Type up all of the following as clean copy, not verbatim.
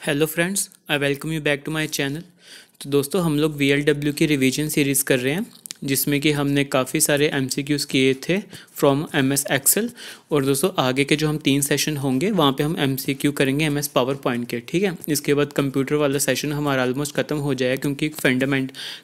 Hello friends, I welcome you back to my channel. तो दोस्तों, हम लोग VLW की रिवीजन सीरीज़ कर रहे हैं जिसमें कि हमने काफ़ी सारे MCQs किए थे फ्रॉम MS एक्सेल। और दोस्तों, आगे के जो हम 3 सेशन होंगे वहाँ पे हम MCQ करेंगे MS पावर पॉइंट के। ठीक है, इसके बाद कंप्यूटर वाला सेशन हमारा ऑलमोस्ट ख़त्म हो जाएगा क्योंकि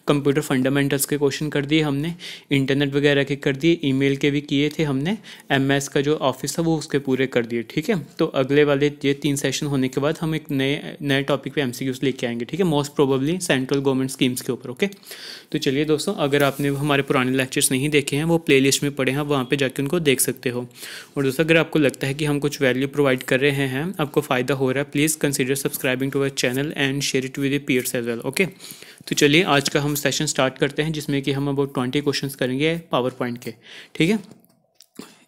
कंप्यूटर फंडामेंटल्स के क्वेश्चन कर दिए हमने, इंटरनेट वगैरह के कर दिए, ईमेल के भी किए थे हमने, MS का जो ऑफिस था वो उसके पूरे कर दिए। ठीक है, तो अगले वाले ये 3 सेशन होने के बाद हम एक नए टॉपिक पे MCQs लेके आएंगे। ठीक है, most probably central government schemes के ऊपर। ओके, तो चलिए दोस्तों, अगर आपने हमारे पुराने लेक्चर्स नहीं देखे हैं वो प्लेलिस्ट में पड़े हैं, वहाँ पे जाके उनको देख सकते हो। और दोस्तों, अगर आपको लगता है कि हम कुछ वैल्यू प्रोवाइड कर रहे हैं, आपको फ़ायदा हो रहा है, please consider subscribing to our channel and share it with peers as well. Okay, तो चलिए आज का हम सेशन स्टार्ट करते हैं जिसमें कि हम अबाउट 20 क्वेश्चंस करेंगे पावर पॉइंट के। ठीक है,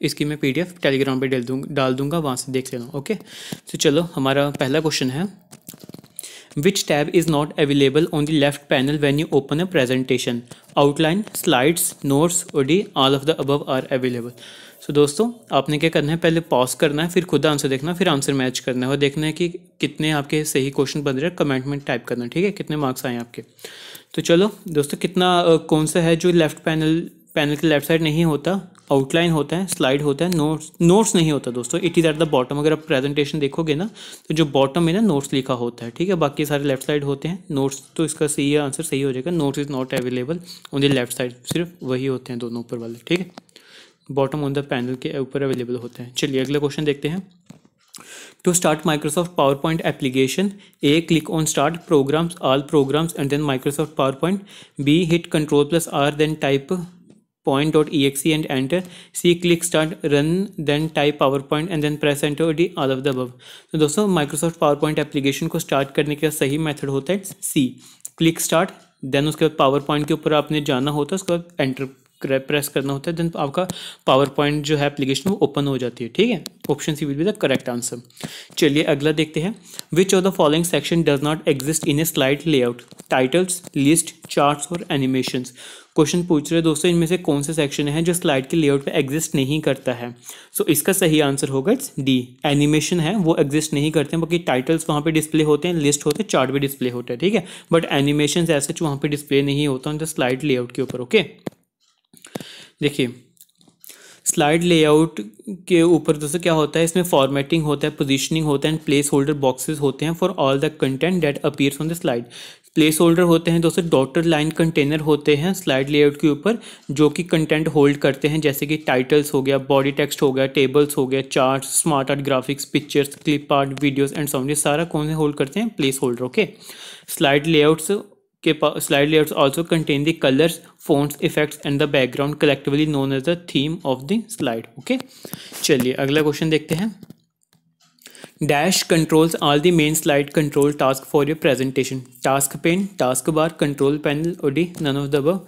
इसकी मैं PDF टेलीग्राम पे डाल दूंगा, वहाँ से देख लेना। ओके, तो चलो, हमारा पहला क्वेश्चन है, Which tab is not available on the left panel when you open a presentation? Outline, slides, notes, or D, all of the above are available. So दोस्तों, आपने क्या करना है, पहले पॉज करना है, फिर खुद आंसर देखना, फिर आंसर मैच करना है और देखना है कि कितने आपके सही क्वेश्चन बन रहे हैं। कमेंट में टाइप करना, ठीक है, कितने मार्क्स आए आपके। तो चलो दोस्तों, कितना कौन सा है जो लेफ्ट पैनल के लेफ्ट साइड नहीं होता? आउटलाइन होता है, स्लाइड होता है, नोट्स नहीं होता दोस्तों। It is at the bottom. अगर आप प्रेजेंटेशन देखोगे ना तो जो बॉटम में ना नोट्स लिखा होता है। ठीक है, बाकी सारे लेफ्ट साइड होते हैं। नोट्स तो इसका सही आंसर सही हो जाएगा। Notes is not available on the left side, सिर्फ वही होते हैं दोनों ऊपर वाले। ठीक है, बॉटम ऑन द पैनल के ऊपर अवेलेबल होते हैं। चलिए अगला क्वेश्चन देखते हैं। To start Microsoft PowerPoint application, A. Click on Start Programs, All Programs, and then Microsoft PowerPoint. B. Hit Ctrl+R, then type point.exe and enter. C. Click Start, run, then type PowerPoint and then press enter. D. All of the above. तो दोस्तों, Microsoft PowerPoint application को start करने का सही method होता है C. Click start, then उसके बाद पावर पॉइंट के ऊपर आपने जाना होता है, उसके बाद एंटर प्रेस करना होता है, देन आपका पावर पॉइंट जो है एप्लीकेशन वो ओपन हो जाती है। ठीक है, option C will be the correct answer. चलिए अगला देखते हैं। Which of the following section does not exist in a slide layout? Titles, list, charts और एनिमेशंस। क्वेश्चन पूछ रहे हैं दोस्तों, इनमें से कौन सा सेक्शन है जो स्लाइड के लेआउट पे एग्जिस्ट नहीं करता है? सो इसका सही आंसर होगा इट्स डी। एनिमेशन है वो एग्जिस्ट नहीं करते हैं, बाकी टाइटल्स वहाँ पे डिस्प्ले होते हैं, लिस्ट होते हैं, चार्ट भी डिस्प्ले होता है। ठीक है, बट एनिमेशन ऐसे वहाँ पे डिस्प्ले नहीं होता ऑन द स्लाइड लेआउट के ऊपर। ओके, देखिए स्लाइड लेआउट के ऊपर दोस्तों क्या होता है, इसमें फॉर्मेटिंग होता है, पोजीशनिंग होता है एंड प्लेस होल्डर बॉक्सेस होते हैं for all the content that appears on the slide. Place holder होते हैं दोस्तों, डॉटेड लाइन कंटेनर होते हैं स्लाइड लेआउट के ऊपर जो कि कंटेंट होल्ड करते हैं, जैसे कि टाइटल्स हो गया, बॉडी टेक्स्ट हो गया, टेबल्स हो गया, charts, smart art, graphics, pictures, clip art, videos and sound. ये सारा कौन से होल्ड करते हैं? Place holder. Okay, slide layouts slide layouts also contain the colors, fonts, effects and the background, collectively known as the theme of the slide. Okay, चलिए अगला question देखते हैं। Dash controls all the main slide control task for your presentation. Task pane, task bar, control panel और D, none of the above.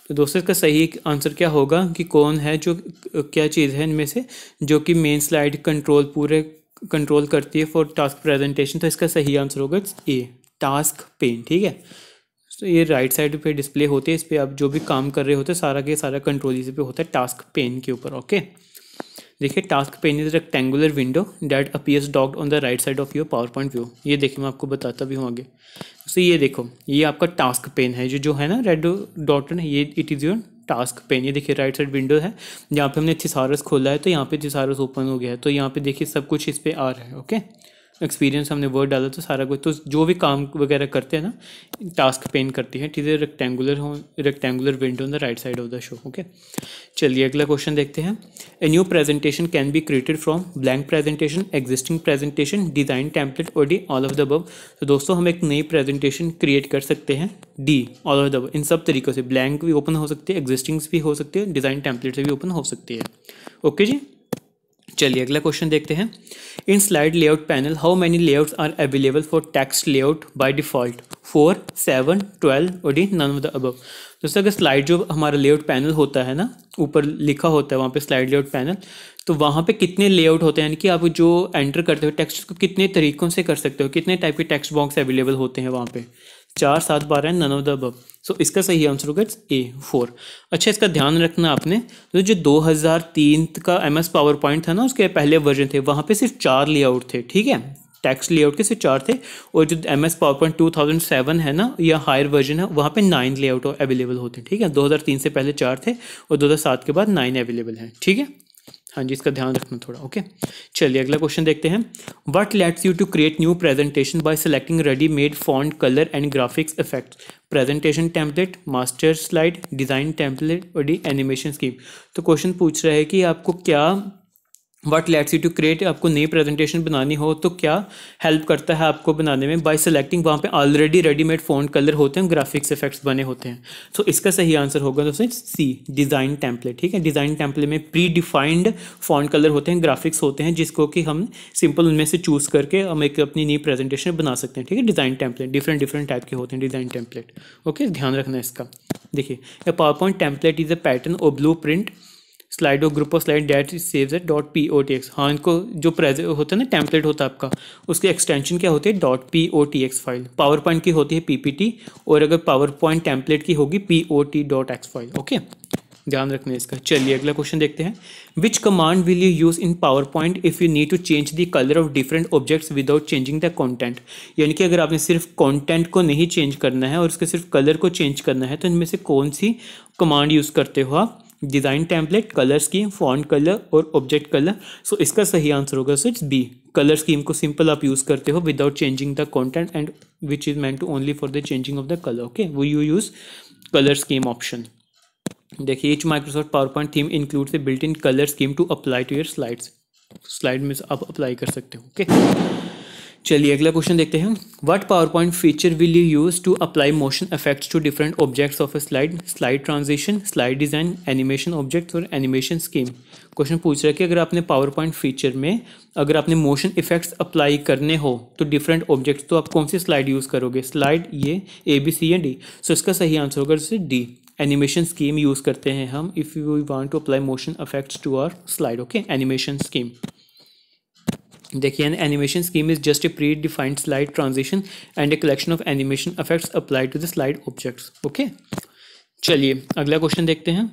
तो दोस्तों इसका सही answer क्या होगा कि कौन है जो क्या चीज़ है इनमें से जो कि मेन स्लाइड कंट्रोल पूरे कंट्रोल करती है फॉर टास्क प्रेजेंटेशन? तो इसका सही आंसर होगा इट्स ए, टास्क पेन। ठीक है, तो ये राइट साइड पे डिस्प्ले होते हैं, इस पर आप जो भी काम कर रहे होते हैं सारा के सारा कंट्रोल इसी पे होता है टास्क पेन के ऊपर। ओके, देखिए task pen is rectangular window that appears docked on the right side of your power point view. ये देखिए मैं आपको बताता भी हूँ आगे। तो ये देखो, ये आपका टास्क पेन है जो है ना रेड डॉट है, ये it is your task pen. ये देखिए राइट साइड विंडो है, जहाँ पे हमने थिसारस खोला है तो यहाँ पे थिसारस ओपन हो गया है, तो यहाँ पे देखिए सब कुछ इस पर आ रहा है। ओके, एक्सपीरियंस हमने वर्ड डाला तो सारा कुछ, तो जो भी काम वगैरह करते हैं ना टास्क पेन करती है। ठीक है, rectangular window on the right side of the show. Okay, चलिए अगला क्वेश्चन देखते हैं। A new presentation can be created from blank presentation, existing presentation, design template और D, all of the above. तो दोस्तों हम एक नई प्रेजेंटेशन क्रिएट कर सकते हैं, D, all of the above. इन सब तरीक़ों से ब्लैंक भी ओपन हो सकती है, एग्जिस्टिंग्स भी हो सकती है, डिज़ाइन टेम्पलेट से भी ओपन हो सकती है। ओके जी, चलिए अगला क्वेश्चन देखते हैं। In slide layout panel how many layouts are available for text layout by default? 4, 7, 12 और D, none of the above. दोस्तों अगर स्लाइड जो हमारा लेआउट पैनल होता है ना, ऊपर लिखा होता है वहाँ पे स्लाइड लेआउट पैनल, तो वहाँ पे कितने लेआउट होते हैं, यानी कि आप जो एंटर करते हो टेक्स्ट को कितने तरीक़ों से कर सकते हो, कितने टाइप के टेक्स्ट बॉक्स अवेलेबल होते हैं वहाँ पे? 4, 7, 12 नन ऑफ द अबव। सो इसका सही आंसर होगा ए, 4। अच्छा, इसका ध्यान रखना आपने, तो जो 2003 का MS पावर पॉइंट था ना, उसके पहले वर्जन थे, वहाँ पे सिर्फ 4 लेआउट थे। ठीक है, टेक्स्ट लेआउट के सिर्फ 4 थे, और जो MS PowerPoint 2007 है ना या हायर वर्जन है वहाँ पे 9 लेआउट अवेलेबल होते हैं, ठीक है। 2003 से पहले 4 थे और 2007 के बाद 9 अवेलेबल हैं, ठीक है। हाँ जी, इसका ध्यान रखना थोड़ा, ओके। चलिए अगला क्वेश्चन देखते हैं। What lets you to create new presentation by selecting ready made font, colour and graphics effects, presentation template, master slide, design template और डी एनिमेशन स्कीम। तो क्वेश्चन पूछ रहा है कि आपको क्या what lets you to create, आपको नई प्रेजेंटेशन बनानी हो तो क्या हेल्प करता है आपको बनाने में, बाय सेलेक्टिंग, वहाँ पे ऑलरेडी रेडीमेड फॉन्ट कलर होते हैं, ग्राफिक्स इफेक्ट्स बने होते हैं। तो इसका सही आंसर होगा दोस्तों सी, डिज़ाइन टेम्पलेट, ठीक है। डिज़ाइन टेम्पलेट में प्री डिफाइंड फॉन्ट कलर होते हैं, ग्राफिक्स होते हैं, जिसको कि हम सिंपल उनमें से चूज़ करके हम एक अपनी नई प्रेजेंटेशन बना सकते हैं, ठीक है। डिज़ाइन टेम्पलेट डिफरेंट टाइप के होते हैं डिज़ाइन टेम्पलेट, ओके, ध्यान रखना है इसका। देखिए, a PowerPoint template is a pattern और ब्लू प्रिंट स्लाइड और group of slide that saves at .potx। हाँ, इनको जो होता है ना टेम्पलेट होता है आपका, उसकी एक्सटेंशन क्या होती है .potx फाइल। पावर पॉइंट की होती है PPT, और अगर पावर पॉइंट टेम्पलेट की होगी pot.x फाइल, ओके, ध्यान रखना है इसका। चलिए अगला क्वेश्चन देखते हैं। Which command will you use in PowerPoint if you need to change the colour of different objects without changing the content. यानी कि अगर आपने सिर्फ कंटेंट को नहीं चेंज करना है और उसके सिर्फ कलर को चेंज करना है, तो इनमें से कौन सी कमांड यूज़ करते हो आप? Design template, colour scheme, font colour और ऑब्जेक्ट कलर। सो इसका सही आंसर होगा so it's B, colour scheme को सिंपल आप यूज़ करते हो without changing the content and which is meant to only for the changing of the colour, okay, वो you use colour scheme option. देखिए, each Microsoft PowerPoint theme includes a built in colour scheme to apply to your slides. Slide में आप apply कर सकते हो, okay. चलिए अगला question देखते हैं। What PowerPoint feature will you use to apply motion effects to different objects of a slide, slide transition, slide design, animation objects और एनिमेशन स्कीम। क्वेश्चन पूछ रहा है कि अगर आपने पावर पॉइंट फीचर में अगर आपने मोशन इफेक्ट्स अप्लाई करने हो तो डिफरेंट ऑब्जेक्ट्स, तो आप कौन सी स्लाइड यूज़ करोगे? स्लाइड ये ABC या D। सो इसका सही आंसर होगा जैसे D, एनिमेशन स्कीम यूज़ करते हैं हम if you want to apply motion effects to our slide, okay, animation scheme. देखिए, an animation scheme is just a predefined slide transition and a collection of animation effects apply to the slide objects, okay. चलिए अगला question देखते हैं।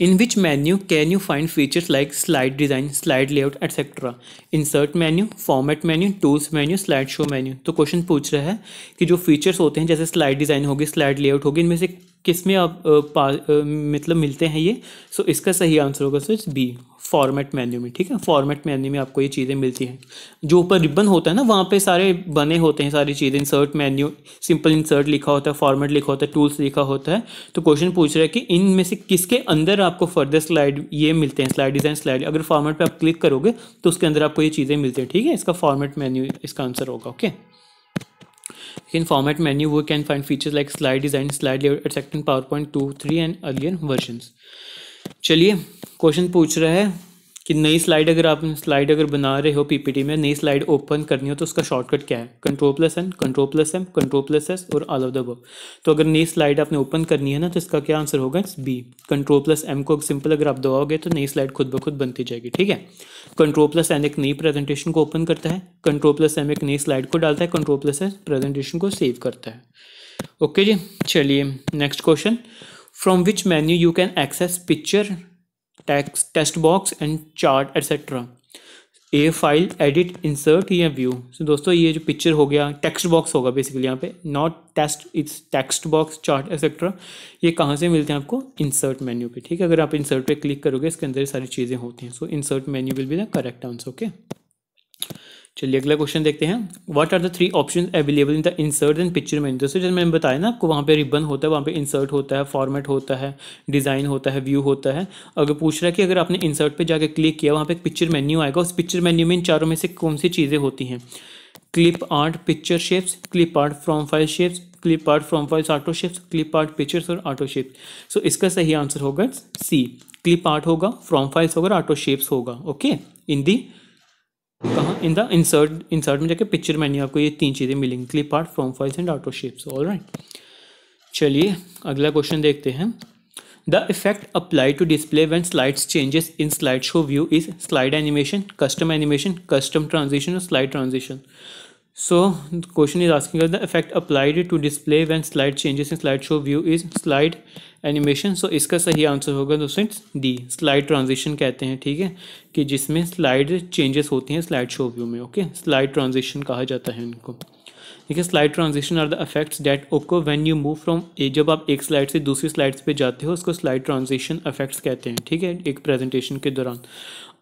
In which menu can you find features like slide design, slide layout etcetera? Insert menu, format menu, tools menu, slide show menu. तो question पूछ रहा है कि जो फीचर्स होते हैं जैसे स्लाइड डिज़ाइन होगी, स्लाइड लेआउट होगी, इनमें से किस में आप मतलब मिलते हैं ये? सो इसका सही आंसर होगा so it's B, format menu में, ठीक है। फॉर्मेट मेन्यू में आपको ये चीज़ें मिलती हैं, जो ऊपर रिबन होता है ना वहाँ पे सारे बने होते हैं सारी चीज़ें। इंसर्ट मेन्यू, सिंपल इंसर्ट लिखा होता है, फॉर्मेट लिखा होता है, टूल्स लिखा होता है। तो क्वेश्चन पूछ रहा है कि इनमें से किसके अंदर आपको फर्दर स्लाइड ये मिलते हैं, स्लाइड डिज़ाइन, स्लाइड। अगर फॉर्मेट पे आप क्लिक करोगे तो उसके अंदर आपको ये चीज़ें मिलती हैं, ठीक है। इसका फॉर्मेट मेन्यू इसका आंसर होगा, okay. In format menu, we can find features like slide design, slide layout, etc. in PowerPoint 2, 3 and earlier versions. चलिए क्वेश्चन पूछ रहा है कि नई स्लाइड अगर बना रहे हो PPT में, नई स्लाइड ओपन करनी हो तो उसका शॉर्टकट क्या है? Ctrl+N, Ctrl+M, Ctrl+S और ऑल ऑफ द अबव। तो अगर नई स्लाइड आपने ओपन करनी है ना तो इसका क्या आंसर होगा? इट्स बी, Ctrl+M को सिंपल अगर आप दबाओगे तो नई स्लाइड खुद ब खुद बनती जाएगी, ठीक है। Ctrl+N एक नई प्रेजेंटेशन को ओपन करता है, Ctrl+M एक नई स्लाइड को डालता है, Ctrl+S प्रेजेंटेशन को सेव करता है, ओके जी। चलिए next question. From which menu you can access picture, text box and chart etcetera? A file, edit, insert या व्यू। सो दोस्तों ये जो पिक्चर हो गया, टेक्स्ट बॉक्स होगा बेसिकली यहाँ पे, not text, it's text box, chart etcetera. ये कहाँ से मिलते हैं आपको? इंसर्ट मेन्यू पे, ठीक है। अगर आप इंसर्ट पे क्लिक करोगे इसके अंदर सारी चीज़ें होती हैं। So insert menu will be the correct answer, okay. चलिए अगला क्वेश्चन देखते हैं। What are the 3 option available in the insert and picture menu? दोस्तों जैसे मैंने बताया ना आपको, वहाँ पे रिबन होता है, वहाँ पे इंसर्ट होता है, फॉर्मेट होता है, डिज़ाइन होता है, व्यू होता है। अगर पूछ रहा है कि अगर आपने इंसर्ट पे जाके क्लिक किया, वहाँ पे एक पिक्चर मेन्यू आएगा, उस पिक्चर मेन्यू में इन चारों में से कौन सी चीज़ें होती हैं? Clip art picture shapes, clip art from file shapes, clip art from files auto shapes, clip art pictures और ऑटो शेप्स। सो इसका सही आंसर होगा सी, क्लिप आर्ट होगा, फ्रॉम फाइल्स होगा, ऑटो शेप्स होगा, ओके। इन दी कहाँ? इन द इंसर्ट में जाके पिक्चर मेन्यू आपको ये 3 चीज़ें मिलेंगी, clip art, from files and auto shapes, alright. चलिए अगला क्वेश्चन देखते हैं। The effect apply to display when slides changes in slide show view is slide animation, custom transition और slide transition. So the question is asking us the effect applied to display when slide changes in slideshow view is slide animation. So इसका सही answer होगा दोस्तों D, slide transition कहते हैं, ठीक है, कि जिसमें स्लाइड चेंजेस होती हैं स्लाइड शो व्यू में। ओके, स्लाइड ट्रांजिशन कहा जाता है इनको। देखिए, slide transition are the effects that occur when you move from A, जब आप एक स्लाइड से दूसरी स्लाइड्स पे जाते हो उसको स्लाइड ट्रांजिशन इफेक्ट्स कहते हैं, ठीक है। एक प्रेजेंटेशन के दौरान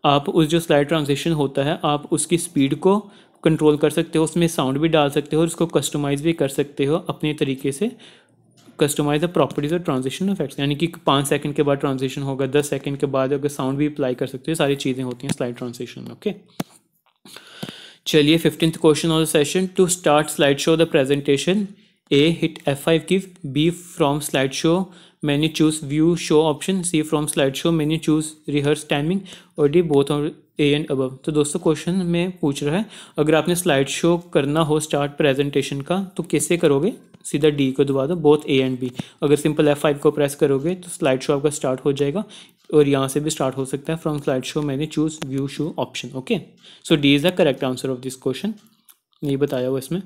आप उस जो स्लाइड ट्रांजिशन होता है आप उसकी स्पीड को कंट्रोल कर सकते हो, उसमें साउंड भी डाल सकते हो और उसको कस्टमाइज़ भी कर सकते हो अपने तरीके से। कस्टमाइज द प्रॉपर्टीज और ट्रांजिशन इफेक्ट्स, यानी कि 5 सेकंड के बाद ट्रांजिशन होगा, 10 सेकंड के बाद अगर साउंड भी अप्लाई कर सकते हो, सारी चीज़ें होती हैं स्लाइड ट्रांजिशन में। ओके, चलिए 15th question of the session. To start slide show the presentation, A hit F5 keys, B from slide show menu choose view show option, C from slide show menu choose rehearse timing, और D both of A and above. तो दोस्तों question में पूछ रहा है अगर आपने slide show करना हो स्टार्ट प्रेजेंटेशन का तो कैसे करोगे, सीधा डी को दबा दो, बोथ ए एंड बी। अगर सिंपल F5 को प्रेस करोगे तो स्लाइड शो आपका स्टार्ट हो जाएगा, और यहाँ से भी स्टार्ट हो सकता है फ्रॉम स्लाइड शो मैंने choose view show option. Okay, so D is the correct answer of this question, नहीं बताया हुआ इसमें।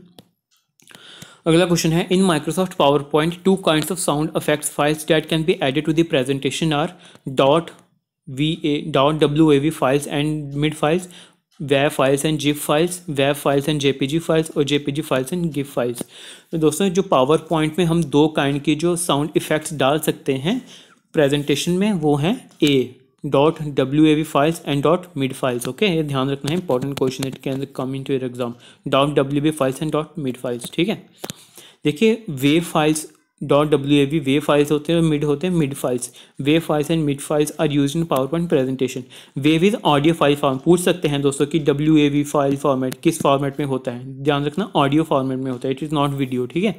अगला क्वेश्चन है, in Microsoft PowerPoint 2 kinds of sound effects files that can be added to the presentation are .wav files and mid files, WAV files and zip files, WAV files and JPG files, और JPG files and gif files. तो दोस्तों जो power point में हम 2 kind की जो sound effects डाल सकते हैं प्रेजेंटेशन में वो हैं .wav files and .mid files. Okay, ये ध्यान रखना है, important question it can come in to your exam. .wav files and .mid files, ठीक है। देखिए, wave files .wav wave files होते हैं और मिड होते हैं mid files. Wave files and mid files are used in PowerPoint presentation. Wave is audio file form, पूछ सकते हैं दोस्तों कि WAV फाइल फॉर्मेट किस फॉर्मेट में होता है, ध्यान रखना ऑडियो फॉर्मेट में होता है, इट इज़ नॉट वीडियो, ठीक है।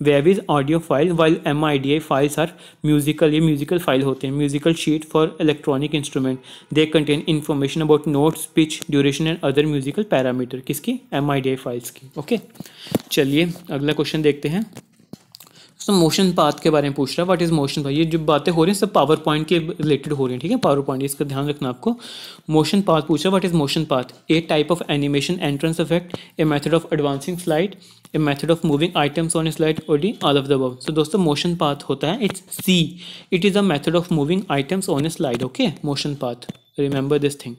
Wave is audio file, while MIDI files are musical, ये म्यूजिकल फाइल होते हैं, musical sheet for electronic instrument, they contain information about notes, pitch, duration and other musical parameter, किसकी, MIDI files की। Okay, चलिए अगला question देखते हैं। तो मोशन पाथ के बारे में पूछ रहा है, व्हाट इज मोशन पाथ। ये जो बातें हो रही हैं सब पावर पॉइंट के रिलेटेड हो रही हैं, ठीक है, पावर पॉइंट, इसका ध्यान रखना आपको। मोशन पाथ पूछ रहा है, what is motion path, a type of animation entrance effect, a method of advancing slide, a method of moving items on a slide, और D all of the above. तो दोस्तों मोशन पाथ होता है, it's C, it is a method of moving items on a slide. Okay, motion path, remember this thing.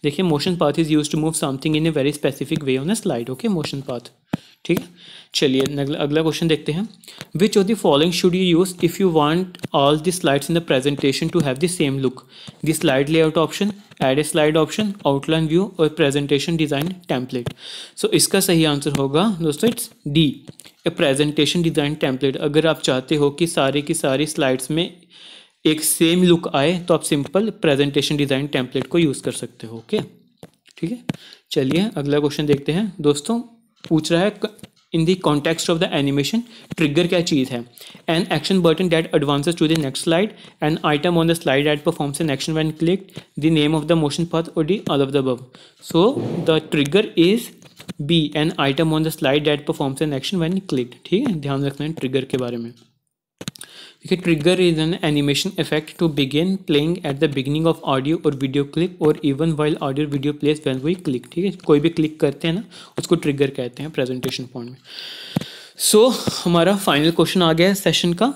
देखिए, motion path is use to move something in a very specific way on a slide. Okay, motion path, ठीक है। चलिए अगला question देखते हैं। Which of the following should you use if you want all the slides in the presentation to have the same look, the slide layout option, add a slide option, outline view, और presentation design template. So इसका सही answer होगा दोस्तों it's D, a presentation design template. अगर आप चाहते हो कि सारी की सारी स्लाइड्स में एक सेम लुक आए तो आप सिंपल प्रेजेंटेशन डिजाइन टेम्पलेट को यूज कर सकते हो। ओके, ठीक है। चलिए अगला क्वेश्चन देखते हैं। दोस्तों पूछ रहा है in the context of the animation trigger क्या चीज़ है, an action button that advances to the next slide, an item on the slide that performs an action when clicked, the name of the motion path, और D all of the above. So the trigger is B, an item on the slide that performs an action when clicked, ठीक है, ध्यान रखना है trigger के बारे में। देखिए, trigger is an animation effect to begin playing at the beginning of audio और वीडियो क्लिप, और even while audio video plays when we click, ठीक है, कोई भी क्लिक करते हैं ना उसको ट्रिगर कहते हैं प्रेजेंटेशन पॉइंट में। सो हमारा फाइनल क्वेश्चन आ गया है सेशन का,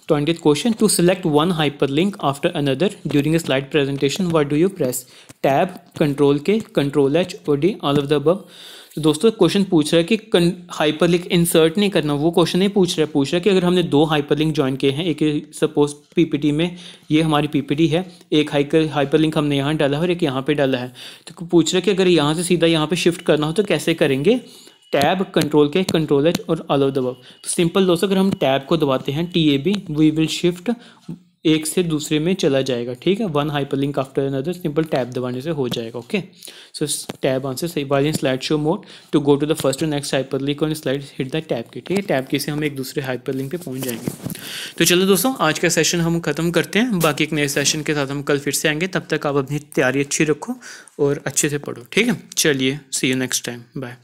20th question. To select one hyperlink after another during a slide presentation, what do you press, tab, control K, control H, और D all of the above. तो दोस्तों question पूछ रहा है कि हाइपरलिंक इंसर्ट नहीं करना, वो क्वेश्चन नहीं पूछ रहा है कि अगर हमने 2 हाइपरलिंक ज्वाइन किए हैं, एक सपोज पीपीटी में, ये हमारी पीपीटी है, एक हाइपरलिंक हमने यहाँ डाला है और एक यहाँ पे डाला है, तो पूछ रहा है कि अगर यहाँ से सीधा यहाँ पे शिफ्ट करना हो तो कैसे करेंगे, tab, control K, control H, और ऑल ऑफ द अबव। तो सिंपल दोस्तों अगर हम टैब को दबाते हैं, TAB, वी विल शिफ्ट, एक से दूसरे में चला जाएगा, ठीक है, one hyperlink after another, simple tab दबाने से हो जाएगा। ओके, सो टैब आंसर सही। While in slide show mode to go to the first और next hyperlink on slide hit the tab key, ठीक है, टैब की से हम एक दूसरे हाइपरलिंक पे पहुंच जाएंगे। तो चलो दोस्तों आज का सेशन हम खत्म करते हैं, बाकी एक नए सेशन के साथ हम कल फिर से आएंगे, तब तक आप अपनी तैयारी अच्छी रखो और अच्छे से पढ़ो, ठीक है। चलिए सी यू नेक्स्ट टाइम, बाय।